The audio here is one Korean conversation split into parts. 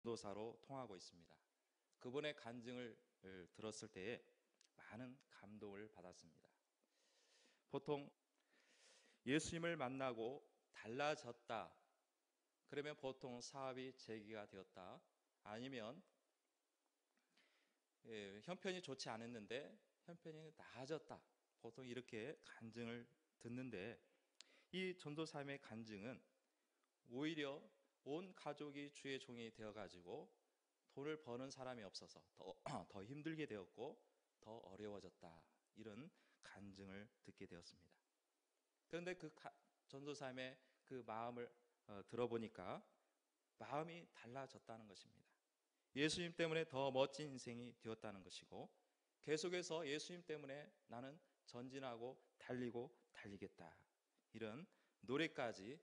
전도사로 통하고 있습니다. 그분의 간증을 들었을 때에 많은 감동을 받았습니다. 보통 예수님을 만나고 달라졌다 그러면 보통 사업이 재개가 되었다, 아니면 형편이 좋지 않았는데 형편이 나아졌다, 보통 이렇게 간증을 듣는데, 이 전도사님의 간증은 오히려 온 가족이 주의 종이 되어가지고 돈을 버는 사람이 없어서 더 힘들게 되었고 더 어려워졌다, 이런 간증을 듣게 되었습니다. 그런데 그 전도사님의 그 마음을 들어보니까 마음이 달라졌다는 것입니다. 예수님 때문에 더 멋진 인생이 되었다는 것이고, 계속해서 예수님 때문에 나는 전진하고 달리겠다, 이런 노래까지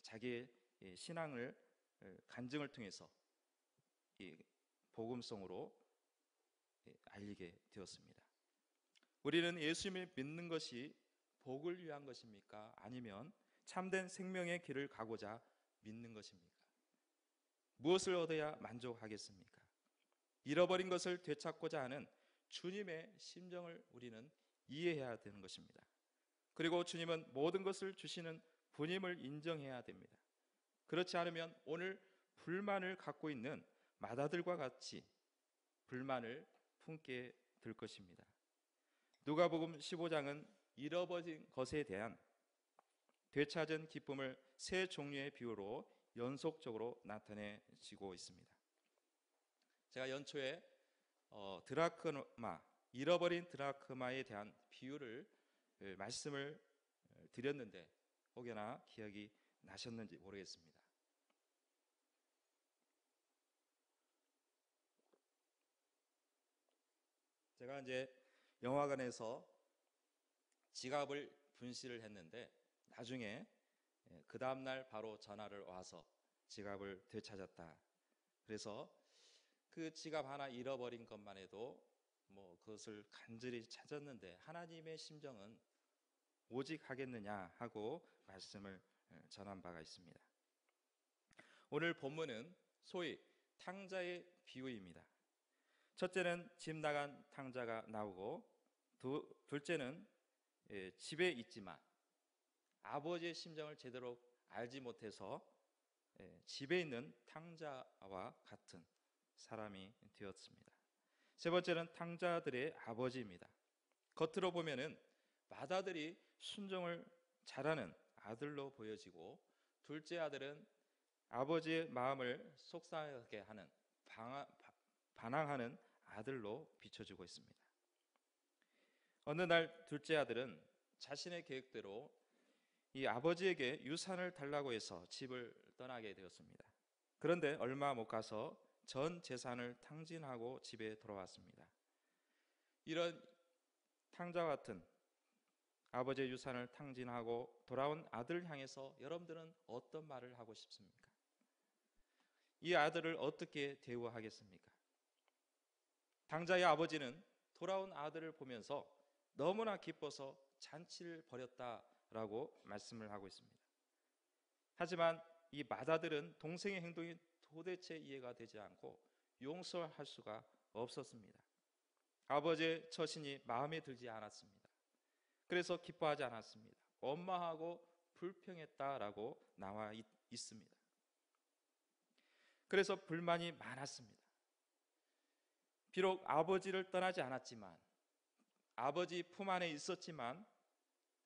자기의 신앙을 간증을 통해서 복음성으로 알리게 되었습니다. 우리는 예수님을 믿는 것이 복을 위한 것입니까? 아니면 참된 생명의 길을 가고자 믿는 것입니까? 무엇을 얻어야 만족하겠습니까? 잃어버린 것을 되찾고자 하는 주님의 심정을 우리는 이해해야 되는 것입니다. 그리고 주님은 모든 것을 주시는 분임을 인정해야 됩니다. 그렇지 않으면 오늘 불만을 갖고 있는 마다들과 같이 불만을 품게 될 것입니다. 누가복음 15장은 잃어버린 것에 대한 되찾은 기쁨을 세 종류의 비유로 연속적으로 나타내지고 있습니다. 제가 연초에 드라크마, 잃어버린 드라크마에 대한 비유를 말씀을 드렸는데 혹여나 기억이 나셨는지 모르겠습니다. 제가 이제 영화관에서 지갑을 분실을 했는데 나중에 그 다음날 바로 전화를 와서 지갑을 되찾았다. 그래서 그 지갑 하나 잃어버린 것만 해도 그것을 간절히 찾았는데 하나님의 심정은 오직 하겠느냐 하고 말씀을 전한 바가 있습니다. 오늘 본문은 소위 탕자의 비유입니다. 첫째는 집 나간 탕자가 나오고, 둘째는 집에 있지만 아버지의 심정을 제대로 알지 못해서 집에 있는 탕자와 같은 사람이 되었습니다. 세 번째는 탕자들의 아버지입니다. 겉으로 보면은 맏아들이 순종을 잘하는 아들로 보여지고, 둘째 아들은 아버지의 마음을 속상하게 하는 반항하는 아들로 비춰지고 있습니다. 어느 날 둘째 아들은 자신의 계획대로 이 아버지에게 유산을 달라고 해서 집을 떠나게 되었습니다. 그런데 얼마 못 가서 전 재산을 탕진하고 집에 돌아왔습니다. 이런 탕자와 같은 아버지의 유산을 탕진하고 돌아온 아들을 향해서 여러분들은 어떤 말을 하고 싶습니까? 이 아들을 어떻게 대우하겠습니까? 탕자의 아버지는 돌아온 아들을 보면서 너무나 기뻐서 잔치를 벌였다라고 말씀을 하고 있습니다. 하지만 이 맏아들은 동생의 행동이 도대체 이해가 되지 않고 용서할 수가 없었습니다. 아버지의 처신이 마음에 들지 않았습니다. 그래서 기뻐하지 않았습니다. 원망하고 불평했다라고 나와 있습니다. 그래서 불만이 많았습니다. 비록 아버지를 떠나지 않았지만, 아버지 품 안에 있었지만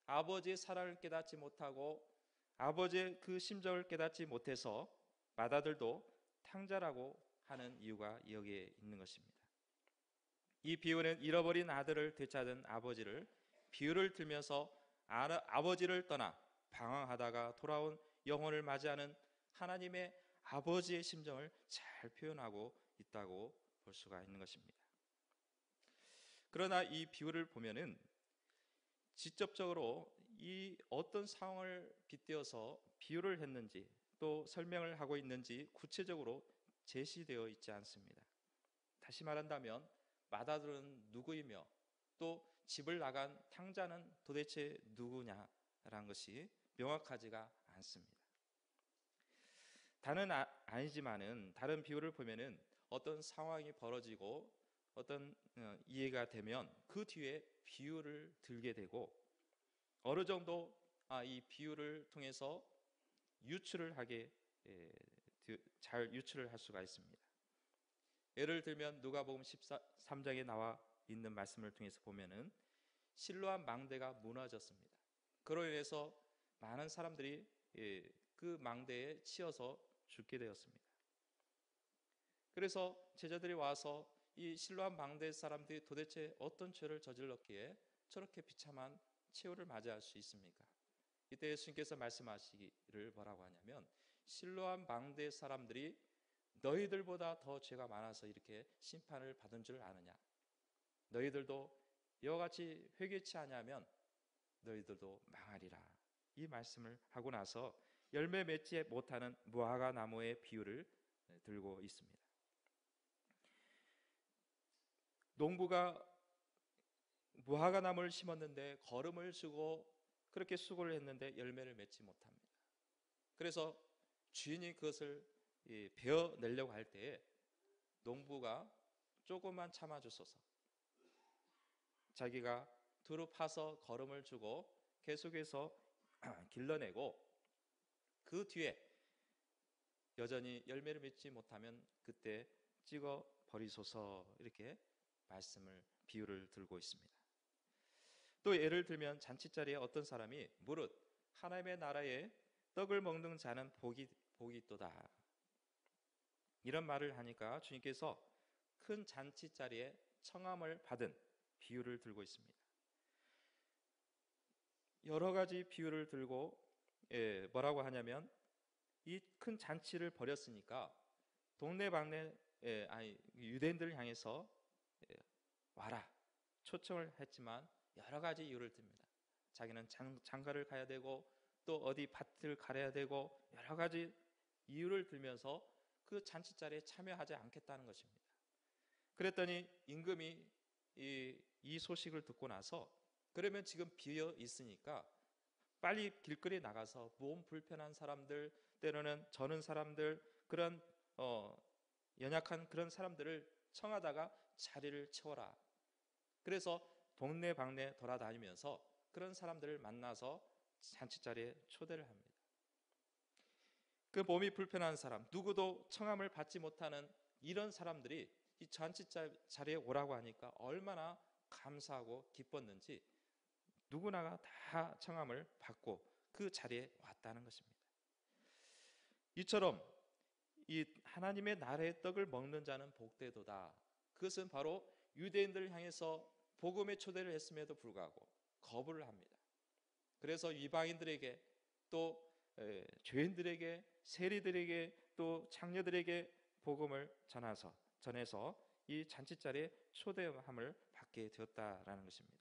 아버지의 사랑을 깨닫지 못하고 아버지의 그 심정을 깨닫지 못해서 맏아들도 탕자라고 하는 이유가 여기에 있는 것입니다. 이 비유는 잃어버린 아들을 되찾은 아버지를 비유를 들면서 아버지를 떠나 방황하다가 돌아온 영혼을 맞이하는 하나님의 아버지의 심정을 잘 표현하고 있다고 볼 수가 있는 것입니다. 그러나 이 비유를 보면은 직접적으로 이 어떤 상황을 빗대어서 비유를 했는지 또 설명을 하고 있는지 구체적으로 제시되어 있지 않습니다. 다시 말한다면 맏아들은 누구이며 또 집을 나간 탕자는 도대체 누구냐라는 것이 명확하지가 않습니다. 아니지만은 다른 비유를 보면은 어떤 상황이 벌어지고 어떤 이해가 되면 그 뒤에 비유를 들게 되고 어느 정도 이 비유를 통해서 유추를 하게 잘 유추를 할 수가 있습니다. 예를 들면 누가복음 13장에 나와 있는 말씀을 통해서 보면은 실로암 망대가 무너졌습니다. 그로 인해서 많은 사람들이 그 망대에 치여서 죽게 되었습니다. 그래서 제자들이 와서 이 실로암 망대 사람들이 도대체 어떤 죄를 저질렀기에 저렇게 비참한 최후를 맞이할 수 있습니까? 이때 예수님께서 말씀하시기를 뭐라고 하냐면 실로암 망대 사람들이 너희들보다 더 죄가 많아서 이렇게 심판을 받은 줄 아느냐? 너희들도 이와 같이 회개치 아니하면 너희들도 망하리라. 이 말씀을 하고 나서 열매 맺지 못하는 무화과 나무의 비유를 들고 있습니다. 농부가 무화과 나무를 심었는데 거름을 주고 그렇게 수고를 했는데 열매를 맺지 못합니다. 그래서 주인이 그것을 베어내려고 할 때에 농부가 조금만 참아주소서, 자기가 두루 파서 거름을 주고 계속해서 길러내고 그 뒤에 여전히 열매를 맺지 못하면 그때 찍어 버리소서, 이렇게 비유를 들고 있습니다. 또 예를 들면 잔치자리에 어떤 사람이 무릇 하나님의 나라에 떡을 먹는 자는 복이 있도다, 이런 말을 하니까 주님께서 큰 잔치자리에 청함을 받은 비유를 들고 있습니다. 여러 가지 비유를 들고 뭐라고 하냐면 이 큰 잔치를 벌였으니까 동네방네 유대인들을 향해서 와라 초청을 했지만 여러 가지 이유를 듭니다. 자기는 장가를 가야 되고 또 어디 밭을 갈아야 되고 여러 가지 이유를 들면서 그 잔치자리에 참여하지 않겠다는 것입니다. 그랬더니 임금이 이 소식을 듣고 나서 그러면 지금 비어 있으니까 빨리 길거리에 나가서 몸 불편한 사람들, 때로는 저는 사람들, 그런 연약한 그런 사람들을 청하다가 자리를 채워라. 그래서 동네방네 돌아다니면서 그런 사람들을 만나서 잔치자리에 초대를 합니다. 그 몸이 불편한 사람, 누구도 청함을 받지 못하는 이런 사람들이 이 잔치자리에 오라고 하니까 얼마나 감사하고 기뻤는지 누구나가 다 청함을 받고 그 자리에 왔다는 것입니다. 이처럼 이 하나님의 나라의 떡을 먹는 자는 복되도다. 그것은 바로 유대인들을 향해서 복음의 초대를 했음에도 불구하고 거부를 합니다. 그래서 이방인들에게 또 죄인들에게 세리들에게 또 창녀들에게 복음을 전해서 이 잔치자리에 초대함을 받게 되었다라는 것입니다.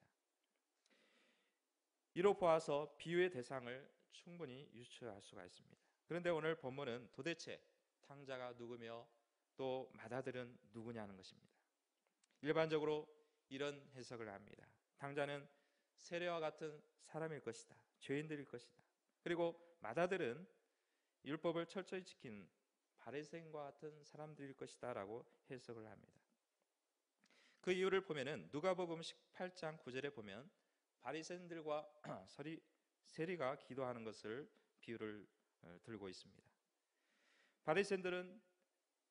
이로 보아서 비유의 대상을 충분히 유추할 수가 있습니다. 그런데 오늘 본문은 도대체 탕자가 누구며 또 맏아들은 누구냐는 것입니다. 일반적으로 이런 해석을 합니다. 탕자는 세례와 같은 사람일 것이다. 죄인들일 것이다. 그리고 맏아들은 율법을 철저히 지킨 바리새인과 같은 사람들일 것이다 라고 해석을 합니다. 그 이유를 보면은 누가복음 18장 9절에 보면 바리새인들과 세리가 기도하는 것을 비유를 들고 있습니다. 바리새인들은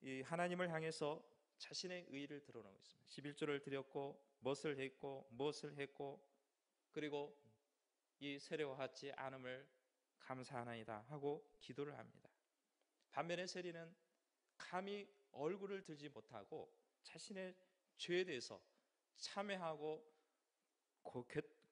이 하나님을 향해서 자신의 의의를 드러내고 있습니다. 11조를 드렸고 무엇을 했고 그리고 이 세례와 같지 않음을 감사하나이다 하고 기도를 합니다. 반면에 세리는 감히 얼굴을 들지 못하고 자신의 죄에 대해서 참회하고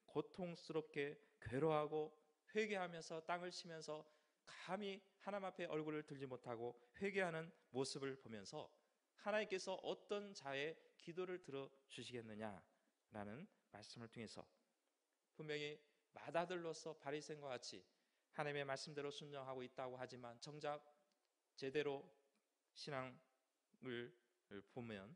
고통스럽게 괴로워하고 회개하면서 땅을 치면서 감히 하나님 앞에 얼굴을 들지 못하고 회개하는 모습을 보면서 하나님께서 어떤 자의 기도를 들어주시겠느냐라는 말씀을 통해서 분명히 맏아들로서 바리새인과 같이 하나님의 말씀대로 순종하고 있다고 하지만 정작 제대로 신앙을 보면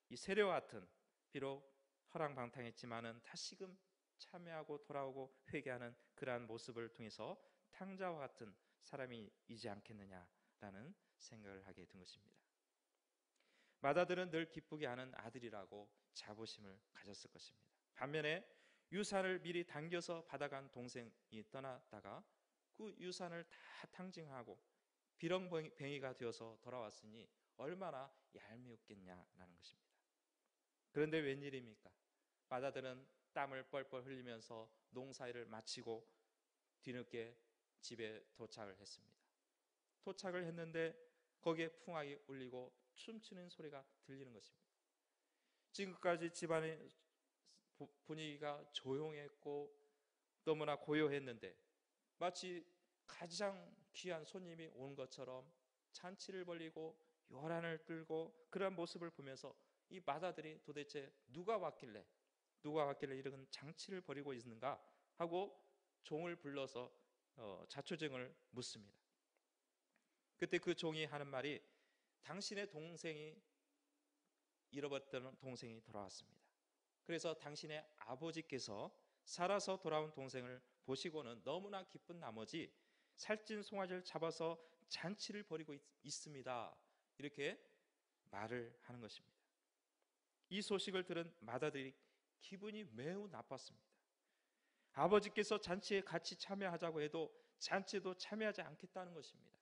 이 세례와 같은 비록 허랑방탕했지만은 다시금 참여하고 돌아오고 회개하는 그러한 모습을 통해서 탕자와 같은 사람이지 않겠느냐라는 라는 생각을 하게 된 것입니다. 맏아들은 늘 기쁘게 하는 아들이라고 자부심을 가졌을 것입니다. 반면에 유산을 미리 당겨서 받아간 동생이 떠났다가 그 유산을 다 탕진하고 비렁뱅이가 되어서 돌아왔으니 얼마나 얄미웠겠냐라는 것입니다. 그런데 웬일입니까? 맏아들은 땀을 뻘뻘 흘리면서 농사일을 마치고 뒤늦게 집에 도착을 했습니다. 도착을 했는데 거기에 풍악이 울리고 춤추는 소리가 들리는 것입니다. 지금까지 집안의 분위기가 조용했고 너무나 고요했는데 마치 가장 귀한 손님이 온 것처럼 잔치를 벌이고 요란을 떨고 그런 모습을 보면서 이 맏아들이 도대체 누가 왔길래 이런 장치를 벌이고 있는가 하고 종을 불러서 자초정을 묻습니다. 그때 그 종이 하는 말이 당신의 동생이 잃어버렸던 동생이 돌아왔습니다. 그래서 당신의 아버지께서 살아서 돌아온 동생을 보시고는 너무나 기쁜 나머지 살찐 송아지를 잡아서 잔치를 벌이고 있습니다. 이렇게 말을 하는 것입니다. 이 소식을 들은 맏아들이 기분이 매우 나빴습니다. 아버지께서 잔치에 같이 참여하자고 해도 잔치에도 참여하지 않겠다는 것입니다.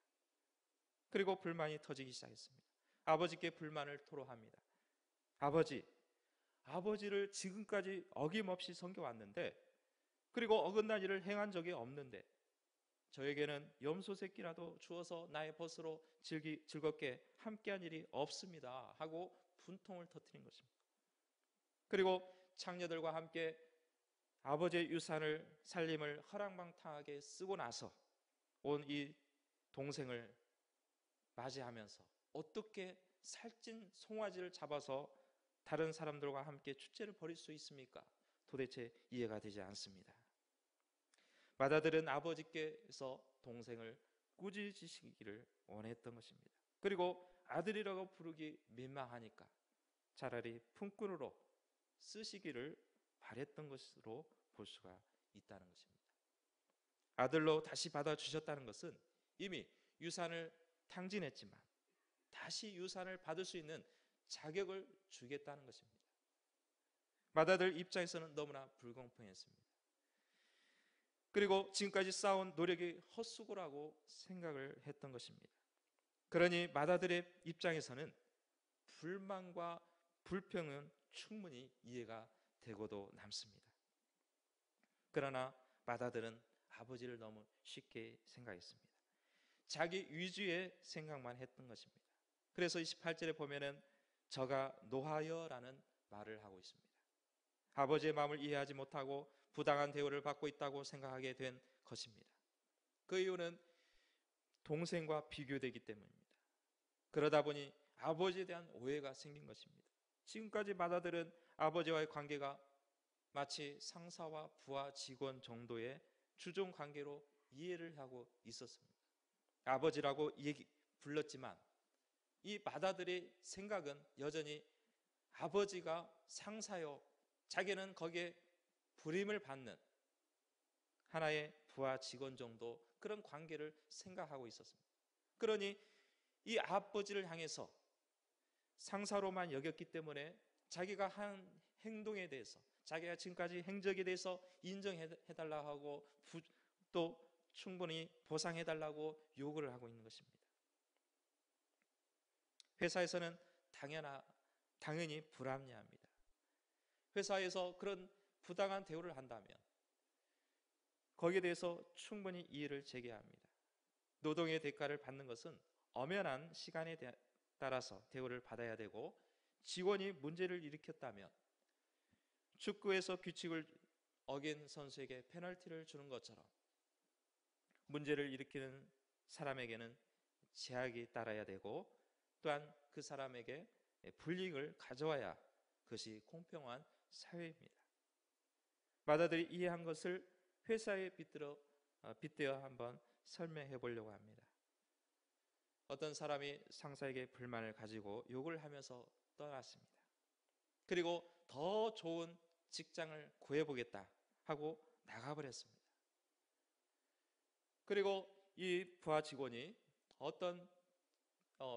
그리고 불만이 터지기 시작했습니다. 아버지께 불만을 토로합니다. 아버지를 지금까지 어김없이 섬겨왔는데 그리고 어긋난 일을 행한 적이 없는데 저에게는 염소 새끼라도 주어서 나의 벗으로 즐겁게 함께한 일이 없습니다 하고 분통을 터뜨린 것입니다. 그리고 창녀들과 함께 아버지의 유산을 살림을 허랑방탕하게 쓰고 나서 온 이 동생을 맞이하면서 어떻게 살찐 송아지를 잡아서 다른 사람들과 함께 축제를 벌일 수 있습니까? 도대체 이해가 되지 않습니다. 맏아들은 아버지께서 동생을 꾸짖으시기를 원했던 것입니다. 그리고 아들이라고 부르기 민망하니까 차라리 품꾼으로 쓰시기를 바랬던 것으로 볼 수가 있다는 것입니다. 아들로 다시 받아주셨다는 것은 이미 유산을 탕진했지만 다시 유산을 받을 수 있는 자격을 주겠다는 것입니다. 맏아들 입장에서는 너무나 불공평했습니다. 그리고 지금까지 쌓아온 노력이 헛수고라고 생각을 했던 것입니다. 그러니 맏아들의 입장에서는 불만과 불평은 충분히 이해가 되고도 남습니다. 그러나 맏아들은 아버지를 너무 쉽게 생각했습니다. 자기 위주의 생각만 했던 것입니다. 그래서 28절에 보면은 저가 노하여라는 말을 하고 있습니다. 아버지의 마음을 이해하지 못하고 부당한 대우를 받고 있다고 생각하게 된 것입니다. 그 이유는 동생과 비교되기 때문입니다. 그러다 보니 아버지에 대한 오해가 생긴 것입니다. 지금까지 맏아들은 아버지와의 관계가 마치 상사와 부하 직원 정도의 주종 관계로 이해를 하고 있었습니다. 아버지라고 불렀지만 이 맏아들의 생각은 여전히 아버지가 상사요, 자기는 거기에 불임을 받는 하나의 부하 직원 정도 그런 관계를 생각하고 있었습니다. 그러니 이 아버지를 향해서 상사로만 여겼기 때문에 자기가 한 행동에 대해서, 자기가 지금까지 행적에 대해서 인정해달라고 하고 또 충분히 보상해달라고 요구를 하고 있는 것입니다. 회사에서는 당연히 불합리합니다. 회사에서 그런 부당한 대우를 한다면 거기에 대해서 충분히 이의를 제기합니다. 노동의 대가를 받는 것은 엄연한 시간에 따라서 대우를 받아야 되고, 직원이 문제를 일으켰다면 축구에서 규칙을 어긴 선수에게 페널티를 주는 것처럼 문제를 일으키는 사람에게는 제약이 따라야 되고, 또한 그 사람에게 불이익을 가져와야 그것이 공평한 사회입니다. 맏아들이 이해한 것을 회사에 빗대어 한번 설명해 보려고 합니다. 어떤 사람이 상사에게 불만을 가지고 욕을 하면서 떠났습니다. 그리고 더 좋은 직장을 구해보겠다 하고 나가버렸습니다. 그리고 이 부하 직원이 어떤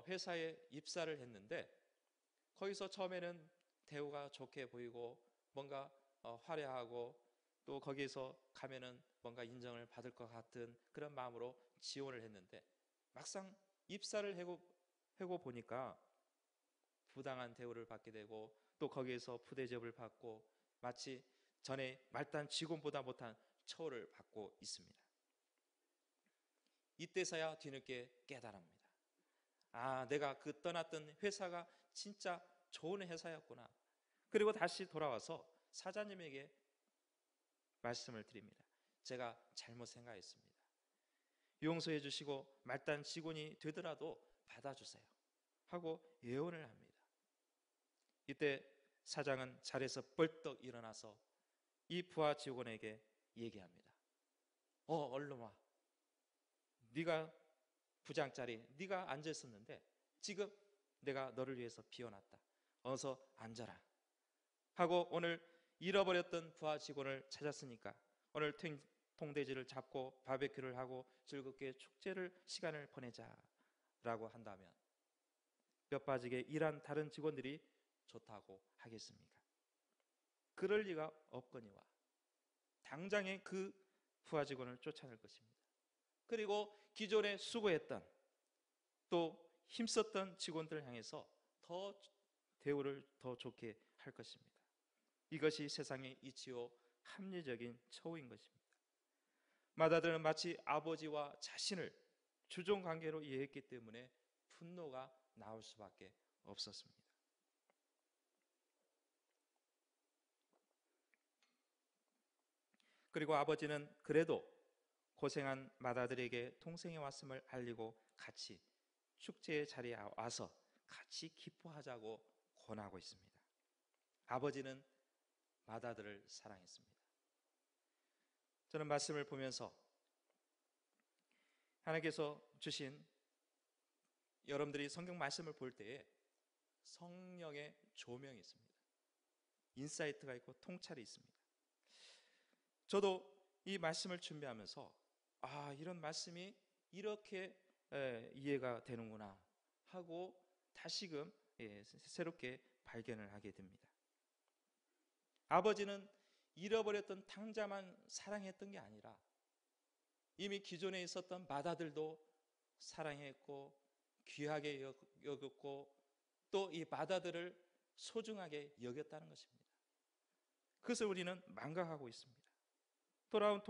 회사에 입사를 했는데 거기서 처음에는 대우가 좋게 보이고 뭔가 화려하고 또 거기에서 가면은 뭔가 인정을 받을 것 같은 그런 마음으로 지원을 했는데 막상 입사를 하고 보니까 부당한 대우를 받게 되고 또 거기에서 푸대접을 받고 마치 전에 말단 직원보다 못한 처우를 받고 있습니다. 이때서야 뒤늦게 깨달습니다. 아, 내가 그 떠났던 회사가 진짜 좋은 회사였구나. 그리고 다시 돌아와서 사장님에게 말씀을 드립니다. 제가 잘못 생각했습니다. 용서해 주시고 말단 직원이 되더라도 받아주세요 하고 예언을 합니다. 이때 사장은 자리에서 벌떡 일어나서 이 부하 직원에게 얘기합니다. 얼른 와. 네가 부장 자리 네가 앉아 있었는데 지금 내가 너를 위해서 비워놨다. 어서 앉아라 하고 오늘 잃어버렸던 부하 직원을 찾았으니까 오늘 통돼지를 잡고 바베큐를 하고 즐겁게 축제를 시간을 보내자라고 한다면 뼈 빠지게 일한 다른 직원들이 좋다고 하겠습니까? 그럴 리가 없거니와 당장에 그 부하 직원을 쫓아낼 것입니다. 그리고 기존에 수고했던 또 힘썼던 직원들 향해서 더 대우를 더 좋게 할 것입니다. 이것이 세상의 이치요 합리적인 처우인 것입니다. 마다들은 마치 아버지와 자신을 주종관계로 이해했기 때문에 분노가 나올 수밖에 없었습니다. 그리고 아버지는 그래도 고생한 마다들에게 동생이 왔음을 알리고 같이 축제의 자리에 와서 같이 기뻐하자고 권하고 있습니다. 아버지는 마다들을 사랑했습니다. 저는 말씀을 보면서 하나님께서 주신 여러분들이 성경 말씀을 볼 때에 성령의 조명이 있습니다. 인사이트가 있고 통찰이 있습니다. 저도 이 말씀을 준비하면서 이런 말씀이 이렇게 이해가 되는구나 하고 다시금 새롭게 발견을 하게 됩니다. 아버지는 잃어버렸던 탕자만 사랑했던 게 아니라 이미 기존에 있었던 마다들도 사랑했고 귀하게 여겼고 또 이 마다들을 소중하게 여겼다는 것입니다. 그것을 우리는 망각하고 있습니다. 돌아온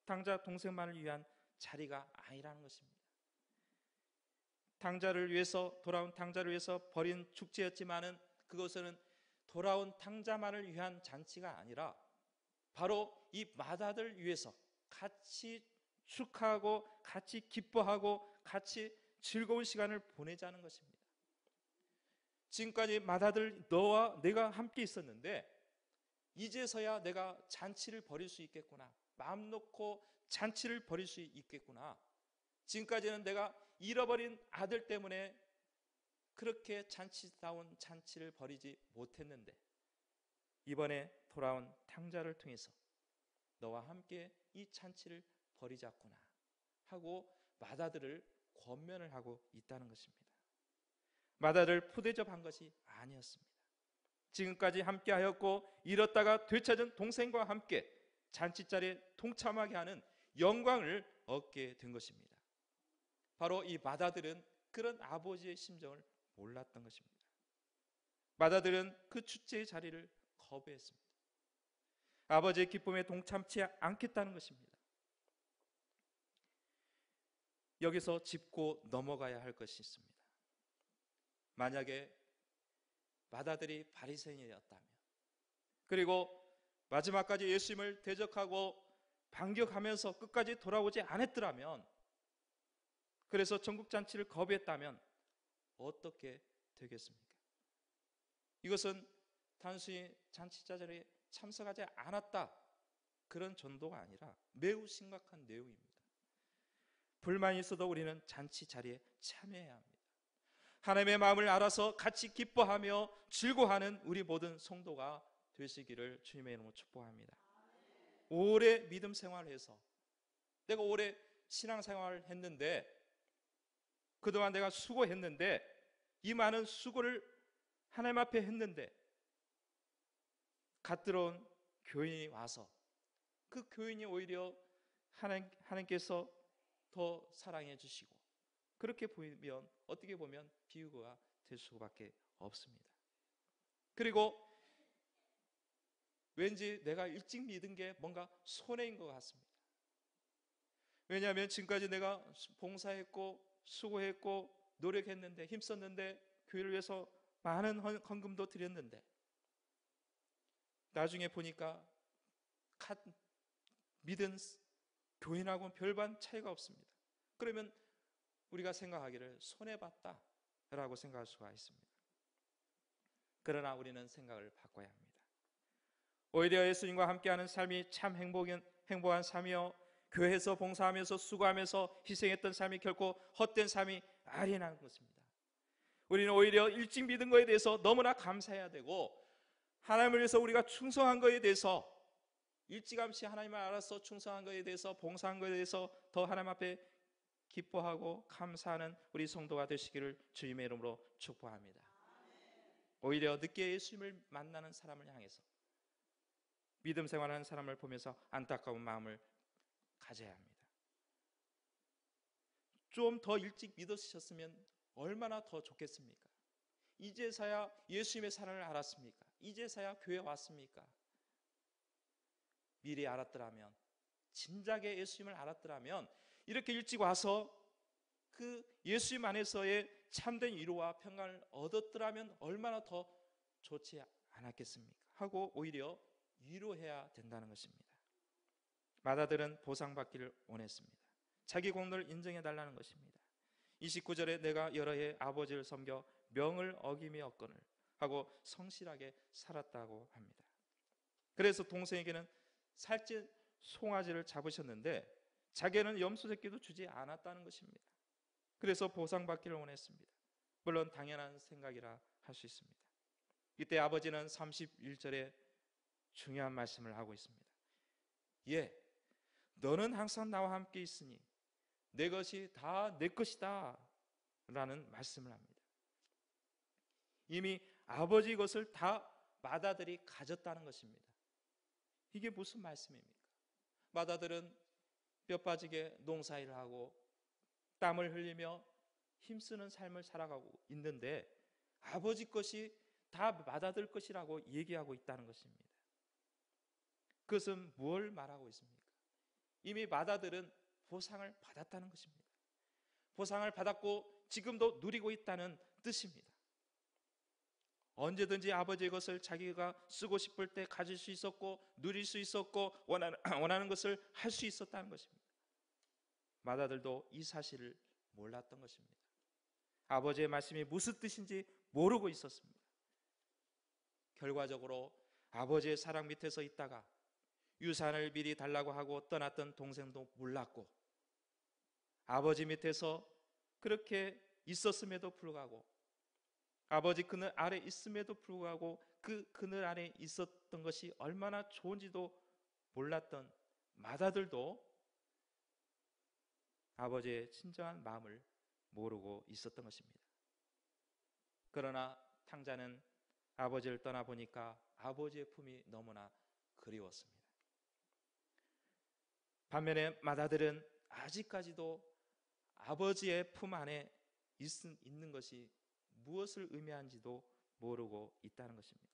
탕자 동생만을 위한 자리가 아니라는 것입니다. 돌아온 탕자를 위해서 벌인 축제였지만은 그것은 돌아온 탕자만을 위한 잔치가 아니라 바로 이 마다들 위해서 같이 축하하고 같이 기뻐하고 같이 즐거운 시간을 보내자는 것입니다. 지금까지 마다들 너와 내가 함께 있었는데 이제서야 내가 잔치를 벌일 수 있겠구나. 마음 놓고 잔치를 벌일 수 있겠구나. 지금까지는 내가 잃어버린 아들 때문에 그렇게 잔치다운 잔치를 벌이지 못했는데 이번에 돌아온 탕자를 통해서 너와 함께 이 잔치를 벌이자꾸나 하고 마다들을 권면을 하고 있다는 것입니다. 마다를 푸대접한 것이 아니었습니다. 지금까지 함께하였고 잃었다가 되찾은 동생과 함께 잔치자리에 동참하게 하는 영광을 얻게 된 것입니다. 바로 이 마다들은 그런 아버지의 심정을 몰랐던 것입니다. 마다들은 그 축제의 자리를 거부했습니다. 아버지의 기쁨에 동참치 않겠다는 것입니다. 여기서 짚고 넘어가야 할 것이 있습니다. 만약에 마다들이 바리새인이었다면 그리고 마지막까지 예수님을 대적하고 반격하면서 끝까지 돌아오지 않았더라면 그래서 전국잔치를 거부했다면 어떻게 되겠습니까? 이것은 단순히 잔치자 자리에 참석하지 않았다 그런 전도가 아니라 매우 심각한 내용입니다. 불만이 있어도 우리는 잔치 자리에 참여해야 합니다. 하나님의 마음을 알아서 같이 기뻐하며 즐거워하는 우리 모든 성도가 되시기를 주님의 이름으로 축복합니다. 오래 믿음 생활을 해서 내가 오래 신앙생활을 했는데 그동안 내가 수고했는데, 이 많은 수고를 하나님 앞에 했는데 갓 들어온 교인이 와서 그 교인이 오히려 하나님께서 더 사랑해 주시고, 그렇게 보이면 어떻게 보면 비유가 될 수밖에 없습니다. 그리고 왠지 내가 일찍 믿은 게 뭔가 손해인 것 같습니다. 왜냐하면 지금까지 내가 봉사했고 수고했고 노력했는데, 힘썼는데, 교회를 위해서 많은 헌금도 드렸는데 나중에 보니까 믿은 교인하고는 별반 차이가 없습니다. 그러면 우리가 생각하기를 손해봤다라고 생각할 수가 있습니다. 그러나 우리는 생각을 바꿔야 합니다. 오히려 예수님과 함께하는 삶이 참 행복한 삶이요, 교회에서 봉사하면서 수고하면서 희생했던 삶이 결코 헛된 삶이 아니라는 것입니다. 우리는 오히려 일찍 믿은 것에 대해서 너무나 감사해야 되고, 하나님을 위해서 우리가 충성한 것에 대해서, 일찌감치 하나님을 알아서 충성한 것에 대해서, 봉사한 것에 대해서 더 하나님 앞에 기뻐하고 감사하는 우리 성도가 되시기를 주님의 이름으로 축복합니다. 오히려 늦게 예수님을 만나는 사람을 향해서, 믿음 생활하는 사람을 보면서 안타까운 마음을 가져야 합니다. 좀 더 일찍 믿으셨으면 얼마나 더 좋겠습니까? 이제서야 예수님의 사랑을 알았습니까? 이제서야 교회 왔습니까? 미리 알았더라면, 진작에 예수님을 알았더라면, 이렇게 일찍 와서 그 예수님 안에서의 참된 위로와 평강을 얻었더라면 얼마나 더 좋지 않았겠습니까? 하고 오히려 위로해야 된다는 것입니다. 마다들은 보상받기를 원했습니다. 자기 공로를 인정해달라는 것입니다. 29절에 내가 여러 해 아버지를 섬겨 명을 어기며 하고 성실하게 살았다고 합니다. 그래서 동생에게는 살찐 송아지를 잡으셨는데 자기는 염소 새끼도 주지 않았다는 것입니다. 그래서 보상받기를 원했습니다. 물론 당연한 생각이라 할 수 있습니다. 이때 아버지는 31절에 중요한 말씀을 하고 있습니다. 예, 너는 항상 나와 함께 있으니 내 것이 다 내 것이다 라는 말씀을 합니다. 이미 아버지 것을 다 맏아들이 가졌다는 것입니다. 이게 무슨 말씀입니까? 맏아들은 뼈 빠지게 농사일을 하고 땀을 흘리며 힘쓰는 삶을 살아가고 있는데 아버지 것이 다 맏아들 것이라고 얘기하고 있다는 것입니다. 그것은 뭘 말하고 있습니까? 이미 맏아들은 보상을 받았다는 것입니다. 보상을 받았고 지금도 누리고 있다는 뜻입니다. 언제든지 아버지의 것을 자기가 쓰고 싶을 때 가질 수 있었고 누릴 수 있었고 원하는 것을 할 수 있었다는 것입니다. 맏아들도 이 사실을 몰랐던 것입니다. 아버지의 말씀이 무슨 뜻인지 모르고 있었습니다. 결과적으로 아버지의 사랑 밑에서 있다가 유산을 미리 달라고 하고 떠났던 동생도 몰랐고, 아버지 밑에서 그렇게 있었음에도 불구하고, 아버지 그늘 아래 있음에도 불구하고 그 그늘 아래 있었던 것이 얼마나 좋은지도 몰랐던 맏아들도 아버지의 친정한 마음을 모르고 있었던 것입니다. 그러나 탕자는 아버지를 떠나보니까 아버지의 품이 너무나 그리웠습니다. 반면에 맏아들은 아직까지도 아버지의 품 안에 있는 것이 무엇을 의미하는지도 모르고 있다는 것입니다.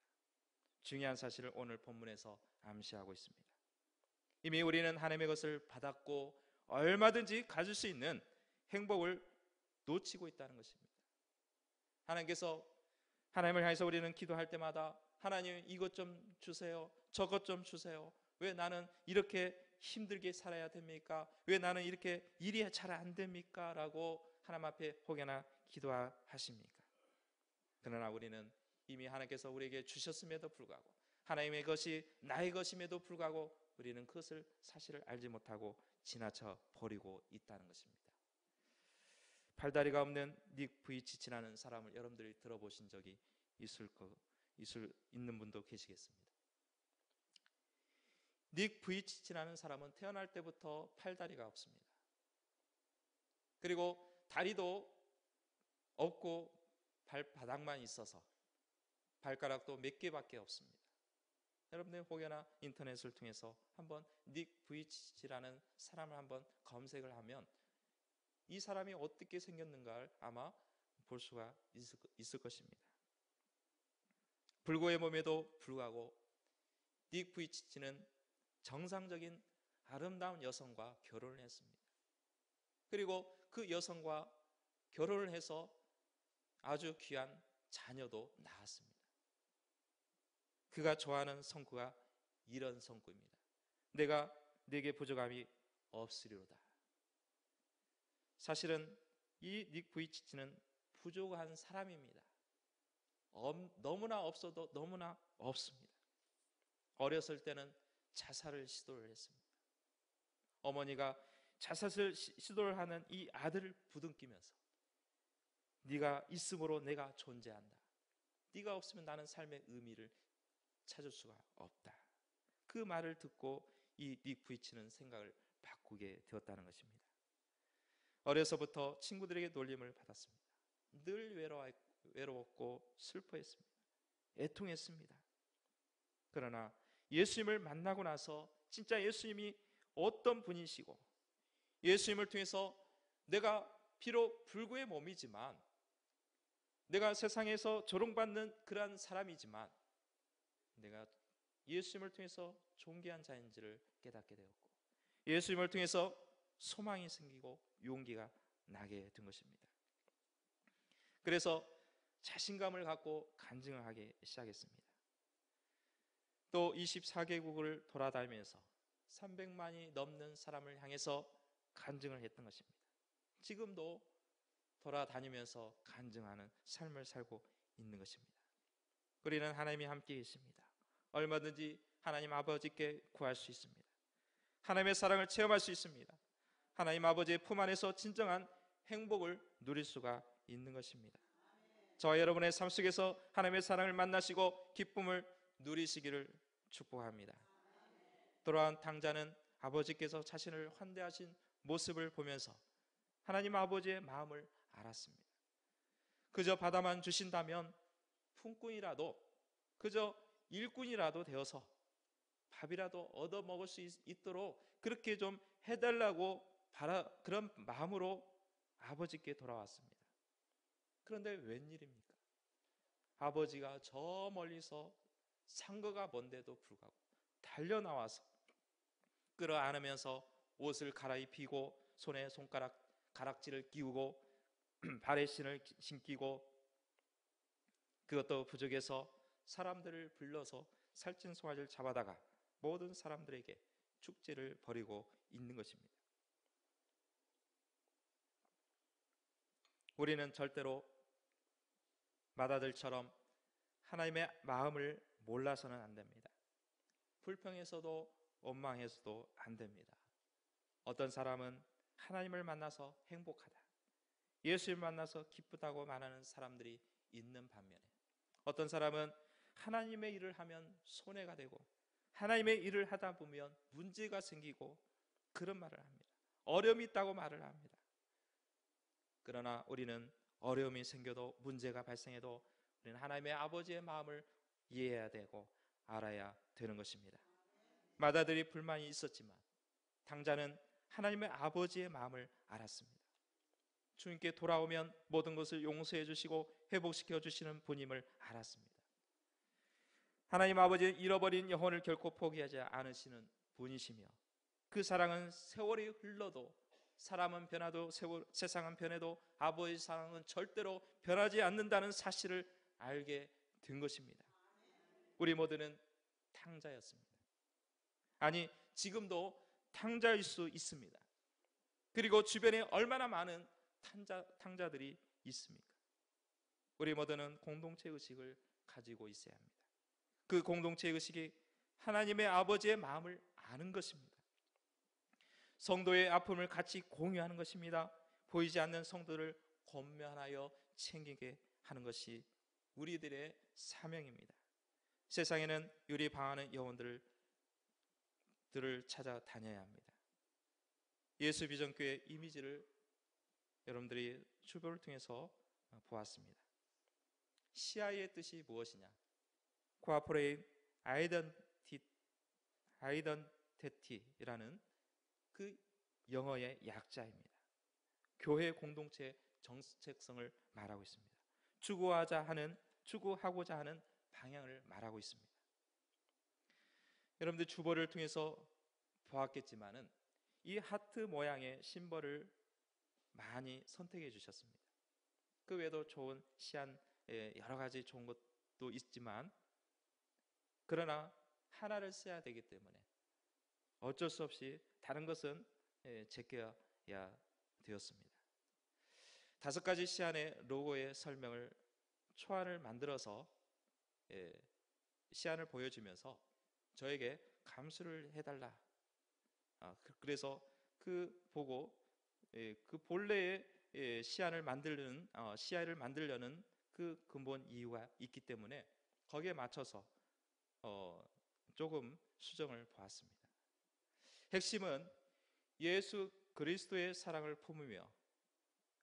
중요한 사실을 오늘 본문에서 암시하고 있습니다. 이미 우리는 하나님의 것을 받았고 얼마든지 가질 수 있는 행복을 놓치고 있다는 것입니다. 하나님께서, 하나님을 향해서 우리는 기도할 때마다 하나님 이것 좀 주세요, 저것 좀 주세요, 왜 나는 이렇게 힘들게 살아야 됩니까? 왜 나는 이렇게 일이 잘 안 됩니까? 라고 하나님 앞에 혹여나 기도하십니까? 그러나 우리는 이미 하나님께서 우리에게 주셨음에도 불구하고, 하나님의 것이 나의 것임에도 불구하고 우리는 그것을 사실을 알지 못하고 지나쳐 버리고 있다는 것입니다. 팔다리가 없는 닉 부이치치라는 사람을 여러분들이 들어보신 적이 있는 분도 계시겠습니다. 닉 부이치치라는 사람은 태어날 때부터 팔다리가 없습니다. 그리고 다리도 없고 발바닥만 있어서 발가락도 몇 개밖에 없습니다. 여러분들 혹여나 인터넷을 통해서 한번 닉 부이치치라는 사람을 한번 검색을 하면 이 사람이 어떻게 생겼는가를 아마 볼 수가 있을 것입니다. 불구의 몸에도 불구하고 닉 부이치치는 정상적인 아름다운 여성과 결혼을 했습니다. 그리고 그 여성과 결혼을 해서 아주 귀한 자녀도 낳았습니다. 그가 좋아하는 성구가 이런 성구입니다. 내가 네게 부족함이 없으리로다. 사실은 이 닉 부이치치는 부족한 사람입니다. 너무나 없어도 너무나 없습니다. 어렸을 때는 자살을 시도를 했습니다. 어머니가 자살을 시도를 하는 이 아들을 부둥키면서 네가 있음으로 내가 존재한다. 네가 없으면 나는 삶의 의미를 찾을 수가 없다. 그 말을 듣고 이 닉 부이치는 생각을 바꾸게 되었다는 것입니다. 어려서부터 친구들에게 놀림을 받았습니다. 늘 외로웠고 슬퍼했습니다. 애통했습니다. 그러나 예수님을 만나고 나서 진짜 예수님이 어떤 분이시고 예수님을 통해서 내가 비록 불구의 몸이지만 내가 세상에서 조롱받는 그러한 사람이지만 내가 예수님을 통해서 존귀한 자인지를 깨닫게 되었고 예수님을 통해서 소망이 생기고 용기가 나게 된 것입니다. 그래서 자신감을 갖고 간증을 하기 시작했습니다. 또 24개국을 돌아다니면서 300만이 넘는 사람을 향해서 간증을 했던 것입니다. 지금도 돌아다니면서 간증하는 삶을 살고 있는 것입니다. 우리는 하나님이 함께 계십니다. 얼마든지 하나님 아버지께 구할 수 있습니다. 하나님의 사랑을 체험할 수 있습니다. 하나님 아버지의 품 안에서 진정한 행복을 누릴 수가 있는 것입니다. 저와 여러분의 삶 속에서 하나님의 사랑을 만나시고 기쁨을 누리시기를 축복합니다. 돌아온 탕자는 아버지께서 자신을 환대하신 모습을 보면서 하나님 아버지의 마음을 알았습니다. 그저 받아만 주신다면 품꾼이라도 그저 일꾼이라도 되어서 밥이라도 얻어 먹을 수 있도록 그렇게 좀 해달라고 그런 마음으로 아버지께 돌아왔습니다. 그런데 웬일입니까? 아버지가 저 멀리서 상거가 먼데도 불구하고 달려나와서 끌어안으면서 옷을 갈아입히고 손에 가락지를 끼우고 발에 신을 신기고 그것도 부족해서 사람들을 불러서 살찐 송아지를 잡아다가 모든 사람들에게 축제를 벌이고 있는 것입니다. 우리는 절대로 마다들처럼 하나님의 마음을 몰라서는 안 됩니다. 불평해서도 원망해서도 안 됩니다. 어떤 사람은 하나님을 만나서 행복하다, 예수를 만나서 기쁘다고 말하는 사람들이 있는 반면에 어떤 사람은 하나님의 일을 하면 손해가 되고 하나님의 일을 하다 보면 문제가 생기고 그런 말을 합니다. 어려움이 있다고 말을 합니다. 그러나 우리는 어려움이 생겨도 문제가 발생해도 우리는 하나님의 아버지의 마음을 이해해야 되고 알아야 되는 것입니다. 마다들이 불만이 있었지만 탕자는 하나님의 아버지의 마음을 알았습니다. 주님께 돌아오면 모든 것을 용서해 주시고 회복시켜 주시는 분임을 알았습니다. 하나님 아버지는 잃어버린 영혼을 결코 포기하지 않으시는 분이시며 그 사랑은 세월이 흘러도 사람은 변화도 세상은 변해도 아버지의 사랑은 절대로 변하지 않는다는 사실을 알게 된 것입니다. 우리 모두는 탕자였습니다. 아니 지금도 탕자일 수 있습니다. 그리고 주변에 얼마나 많은 탕자들이 있습니까? 우리 모두는 공동체 의식을 가지고 있어야 합니다. 그 공동체 의식이 하나님의 아버지의 마음을 아는 것입니다. 성도의 아픔을 같이 공유하는 것입니다. 보이지 않는 성도를 권면하여 챙기게 하는 것이 우리들의 사명입니다. 세상에는 유리 방하는 영혼들을 찾아다녀야 합니다. 예수 비전교회 이미지를 여러분들이 주변을 통해서 보았습니다. 시아의 뜻이 무엇이냐? 코아포레이트 아이덴티티라는 그 영어의 약자입니다. 교회 공동체의 정체성을 말하고 있습니다. 추구하고자 하는 방향을 말하고 있습니다. 여러분들 주보를 통해서 보았겠지만은 이 하트 모양의 심벌을 많이 선택해 주셨습니다. 그 외에도 좋은 시안 여러 가지 좋은 것도 있지만, 그러나 하나를 써야 되기 때문에 어쩔 수 없이 다른 것은 제껴야 되었습니다. 5가지 시안의 로고의 설명을 초안을 만들어서 시안을 보여주면서 저에게 감수를 해달라. 그래서 그 보고 그 본래의 시안을 만들려는 그 근본 이유가 있기 때문에 거기에 맞춰서 조금 수정을 보았습니다. 핵심은 예수 그리스도의 사랑을 품으며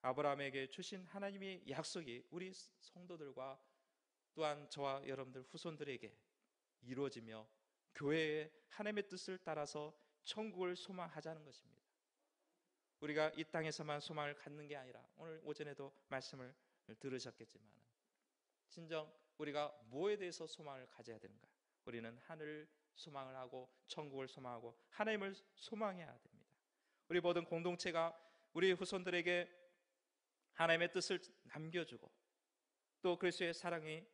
아브라함에게 주신 하나님의 약속이 우리 성도들과 또한 저와 여러분들 후손들에게 이루어지며 교회의 하나님의 뜻을 따라서 천국을 소망하자는 것입니다. 우리가 이 땅에서만 소망을 갖는 게 아니라, 오늘 오전에도 말씀을 들으셨겠지만 진정 우리가 무엇에 대해서 소망을 가져야 되는가? 우리는 하늘을 소망을 하고 천국을 소망하고 하나님을 소망해야 됩니다. 우리 모든 공동체가 우리 후손들에게 하나님의 뜻을 남겨주고 또 그리스도의 사랑이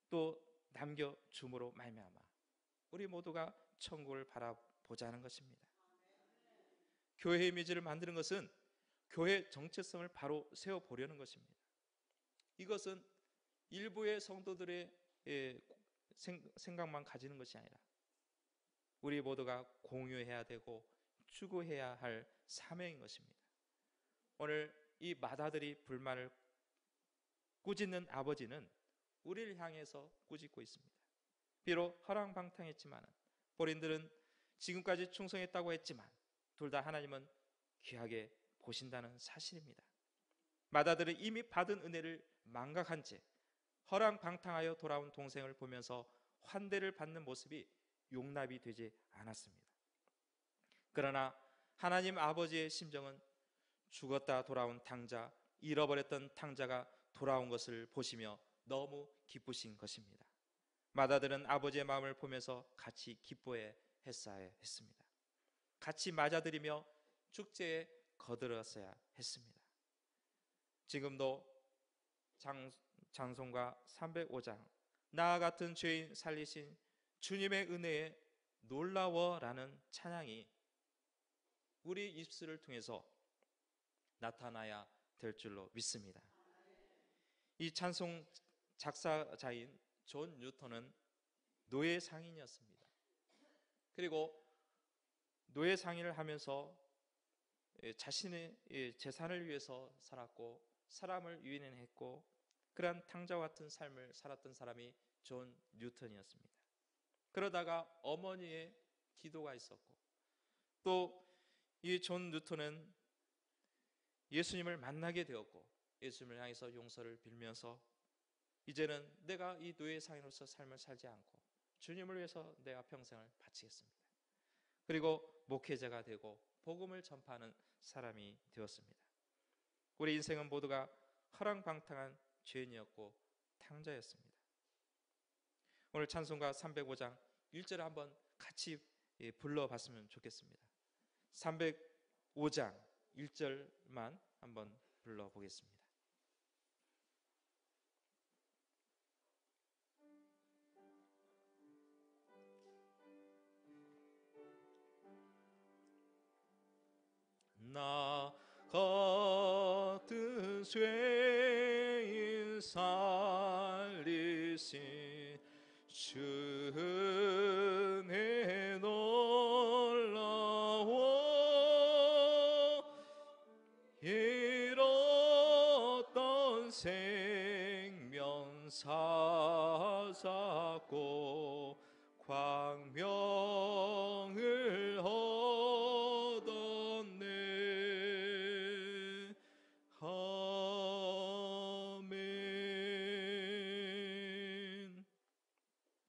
또 남겨줌으로 말미암아 우리 모두가 천국을 바라보자는 것입니다. 교회 이미지를 만드는 것은 교회 정체성을 바로 세워보려는 것입니다. 이것은 일부의 성도들의 생각만 가지는 것이 아니라 우리 모두가 공유해야 되고 추구해야 할 사명인 것입니다. 오늘 이 맏아들이 불만을 꾸짖는 아버지는 우리를 향해서 꾸짖고 있습니다. 비록 허랑방탕했지만 본인들은 지금까지 충성했다고 했지만 둘 다 하나님은 귀하게 보신다는 사실입니다. 맏아들은 이미 받은 은혜를 망각한 채 허랑방탕하여 돌아온 동생을 보면서 환대를 받는 모습이 용납이 되지 않았습니다. 그러나 하나님 아버지의 심정은 죽었다 돌아온 탕자, 잃어버렸던 탕자가 돌아온 것을 보시며 너무 기쁘신 것입니다. 맏아들은 아버지의 마음을 보면서 같이 기뻐해 했어야 했습니다. 같이 맞아들이며 축제에 거들었어야 했습니다. 지금도 장송가 305장 나와 같은 죄인 살리신 주님의 은혜에 놀라워라는 찬양이 우리 입술을 통해서 나타나야 될 줄로 믿습니다. 이 찬송 작사자인 존 뉴턴은 노예 상인이었습니다. 그리고 노예 상인을 하면서 자신의 재산을 위해서 살았고 사람을 유인했고 그러한 탕자와 같은 삶을 살았던 사람이 존 뉴턴이었습니다. 그러다가 어머니의 기도가 있었고 또 이 존 뉴턴은 예수님을 만나게 되었고 예수님을 향해서 용서를 빌면서 이제는 내가 이 노예 상인으로서 삶을 살지 않고 주님을 위해서 내가 평생을 바치겠습니다. 그리고 목회자가 되고 복음을 전파하는 사람이 되었습니다. 우리 인생은 모두가 허랑방탕한 죄인이었고 탕자였습니다. 오늘 찬송가 305장 1절을 한번 같이 불러봤으면 좋겠습니다. 305장 1절만 한번 불러보겠습니다. 나 같은 죄인 살리신 주 은혜 놀라워 잃었던 생명 찾았고 광명을 얻었네. 아멘.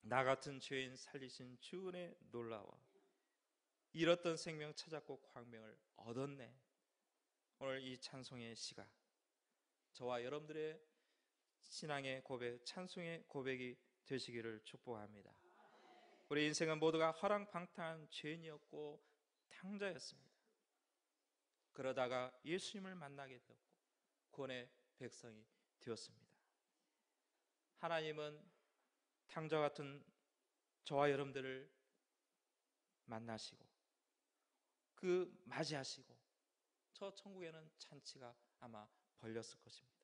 나 같은 죄인 살리신 주 은혜 놀라워. 잃었던 생명 찾았고 광명을 얻었네. 오늘 이 찬송의 시가 저와 여러분들의 신앙의 고백, 찬송의 고백이 되시기를 축복합니다. 우리 인생은 모두가 허랑방탕한 죄인이었고 탕자였습니다. 그러다가 예수님을 만나게 되었고 구원의 백성이 되었습니다. 하나님은 탕자 같은 저와 여러분들을 만나시고 그 맞이하시고 저 천국에는 잔치가 아마 벌렸을 것입니다.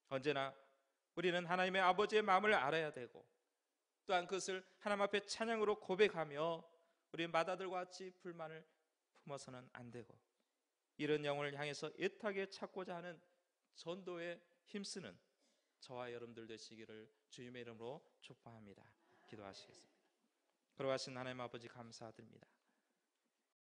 언제나 우리는 하나님의 아버지의 마음을 알아야 되고 또한 그것을 하나님 앞에 찬양으로 고백하며 우리 마다들과 같이 불만을 품어서는 안 되고 이런 영혼을 향해서 애타게 찾고자 하는 전도에 힘쓰는 저와 여러분들 되시기를 주님의 이름으로 축복합니다. 기도하시겠습니다. 걸어가신 하나님 아버지 감사드립니다.